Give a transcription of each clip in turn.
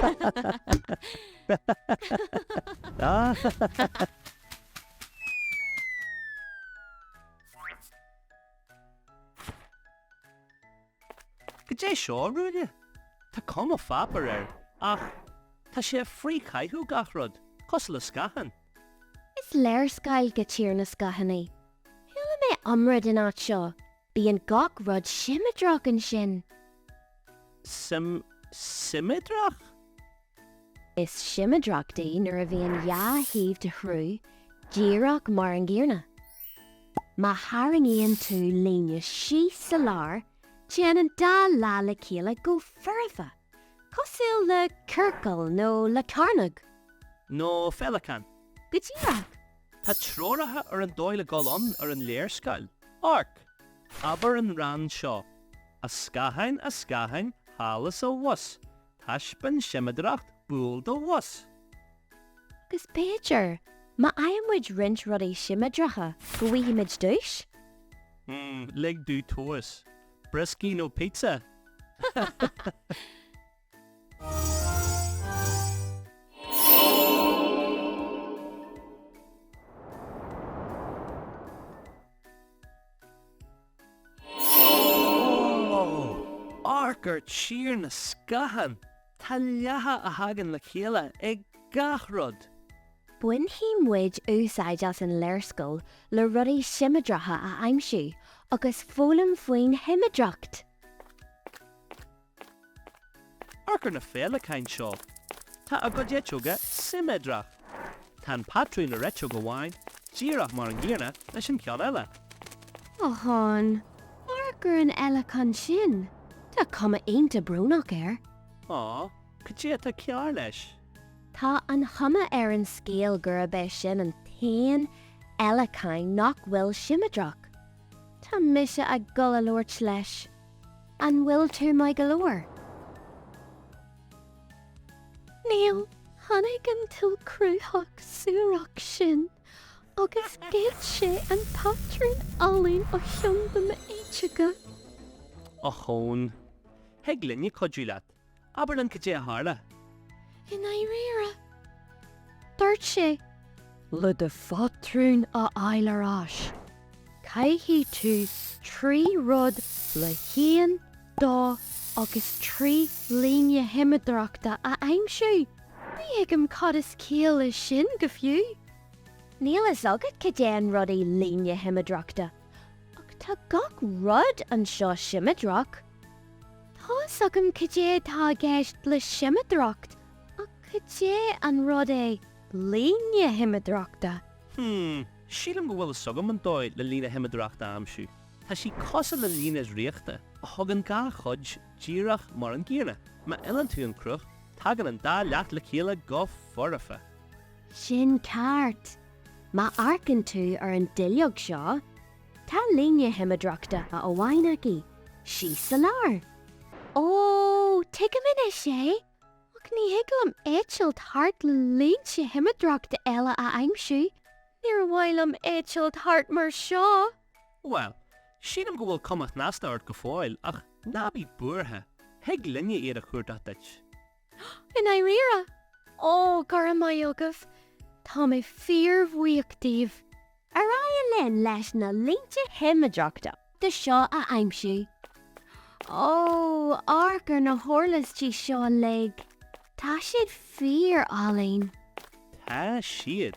Go dé seo Ruaille? Tá com fapar ach tá sé phríochaitheú gachrod, cos le Scáthán. Is léir scail go tír na Scáthanaí. Thula mé amrad in áit seo, bíonn gach rud Shiméadracht an sin. Siméadracht? Is Shiméadrachtaí nuair a bhíonn híomh de thrú, díreach mar an gcéarna. Má hairngíonn tú líne síos sa lár, déanann dá lá le chéile go furfa. Cosúil le churaclaim nó le carnag. nó fellacán. Go díreach. Tá tróirithe ar an dóile gáilón ar an léirscail. Arc, aber an ran seo. A Scáthán, hálas ó was. Taistil Shiméadracht búil do was. Gus Péidir, má aimmuid rint rudaí Shiméadracha go bhfuimiid dúis? Lig dú tuas. Brisky no pizza. Arcar tír na Scáthán. Tá leatha a hagan le chéile ag gachrod. Buin muid úsáid as an léirscoil le rudaí Shiméadracha a aimsiú agus foghlaim faoin Shiméadracht. Arcar na fellacán seo. Tá a go déitseoga Siméadracht. Tá patrú na réiteo go bhhain, díreach mar an gcéarna leis an ceann eile. Áthán, arcar an eilechán sin. Tá cuma aonta brúnach air. Á, go dé tá cear leis. Tá an chuma ar an scéal gurbe sin an tain eilechán nach bhfuil Shiméadracht. Tá mise a golalúirt leis. An bhfuil tú mai go leor? Níl, tháinig an ilchruthaigh suúrach sin, agus géad sé an patrún alún ó thiomba ma éitiga. A chón. Heag linne codú leat, aber an go dé hála. In éireara. Dúirt sé, le de patrún a aileráis. Caithí tú trí rud le chéan, dá agus trí líne Shiméadrachta a aimsiú. Bí agam cad is céal is sin go fiú. Níl is agad go dé an rudaí líne Shiméadrachta. Ach tá gach rud an seo Shiméadracht. Tá agam go dé tá gceist le Shiméadracht, ach go dé an rud é líne Shiméadrachta. Sílam go bhfuil sogam an dóid le líne Shiméadrachta amsú. Tá sí cosa le líne riachta, a thugan gá chuid díreach mar an gcéarna, ma eileann tú an cruch, tagan an dá leat le chéile go forrafa. Sin ceart. Má arcan tú ar an duilleog seo, tá líne Shiméadrachta a óhhainnaí, sí sa lár. Ó, tuigim ina sé? Ach ní hiaglam éitilt thart le líne Shiméadrachta eile a aimsiú. Níor bhhailm éitilt thart mar seo. Well, sílam go bhfuil cumach násta ort go fáil, ach nábí buairthe, heag linne iad a chuirteach. In éireara? Ó, gara mai agah. Tá mé fíormhuíochtaíomh. Ará linn leis na líne Shiméadrachta de seo a aimsiú. Ó, arcar na hórlastí seo lig. Tá siad fíor álainn. Tá siad.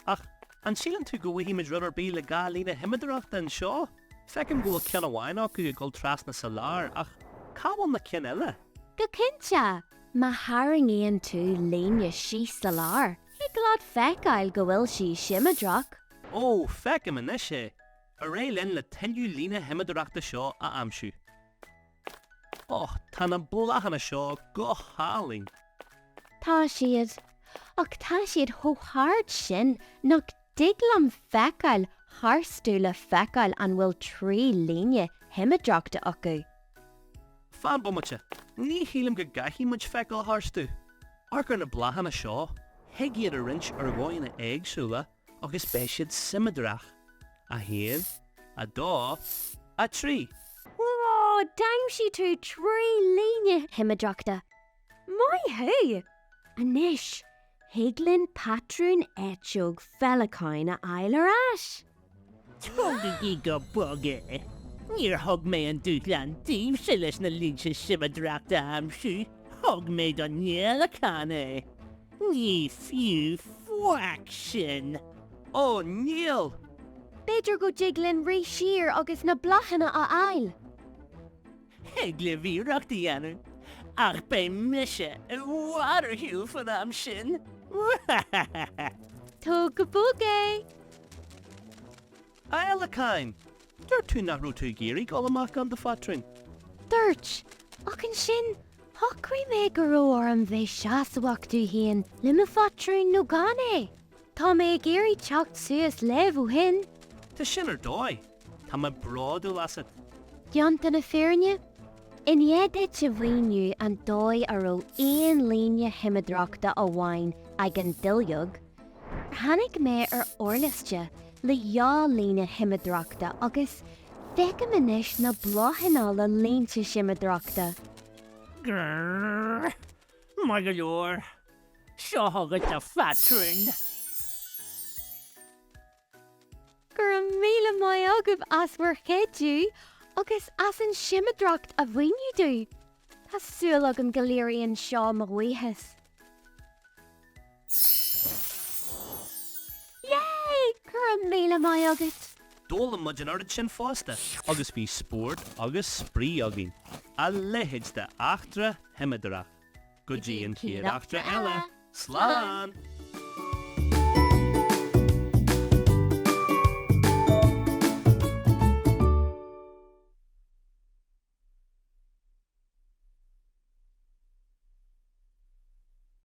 Ach, an sílan tú go bhfuimid ruidir bí le gá líne Shiméadrachta an seo? Fecim go cean amháinach go gol tras na sa lár, ach cábhail na cean eile. Go cinnte, má hairngíonn tú líne síos sa lár. I glád feiceáil go bhfuil sí Shiméadracht. Ó, fecim in sé. A ré linn le tailliú líne Shiméadrachta seo a amsú. Ó, tá na blachanna seo go hálainn. Tá siad, ach tá siad thóthart sin nach diglam feiceáil thárstú le feiceáil an bhfuil trí líne Shiméadrachta acu. Fan bumate, ní hílam go gaithí muid feiceáil thárstú. Arcar na blachanna seo, heag iad a rint ar bháinna éagsúla agus béisiad Siméadracht. A héad, a dó, a trí. Ó, daim si tú trí líne Shiméadrachta. Mai hú! Anish, higlin patrún etchog felacain a eilar ash. Tugaí go boga. Níor thug mé an dúchlean díobh sé leis na líonse Shiméadracht amsú. Thug mé don níl a canna. Ní fiú fuaic sin. Oh, Neil! Beidir go jiglin rí sheer agus na blachana a eil. Heglíomhach dhéanamh. Ach bé mise a waterhiú fan am sin. Tug bugé. Eochairchéim, dúir tú nach rú tú géirí golamach an de fatrún. Dúirt, ach an sin, thocraí mé go raibh an bheith seasamhachtú haon lima fatrún nó gane. Tá mé géirí teacht suas leibhú hin. Tá sin ar dói. Tá me bráú lasad. Dianta na fearne? In iad se bhaoiniú an dói a raibh aon líne Shiméadrachta a bhain ag an duilleog. Tháinig mé ar orlaiste le dhá líne Shiméadrachta agus feicim inis na blothanna le líonte Shiméadrachta. Grrr. Mar go leor. Seo thugad a fatrún. Gur míle mai agah as mar chéadú agus as an Shiméadracht a bhaoiniú dú. Tá súil agam go léiríonn seo mo bhuíthas. Yay! Gur míle mai agat. Dóla muid an ard sin fásta, agus bhí sport agus spraíúil. A lehéid de achtra Shiméadracht. Go dtí an chéad achtra eile. Slán!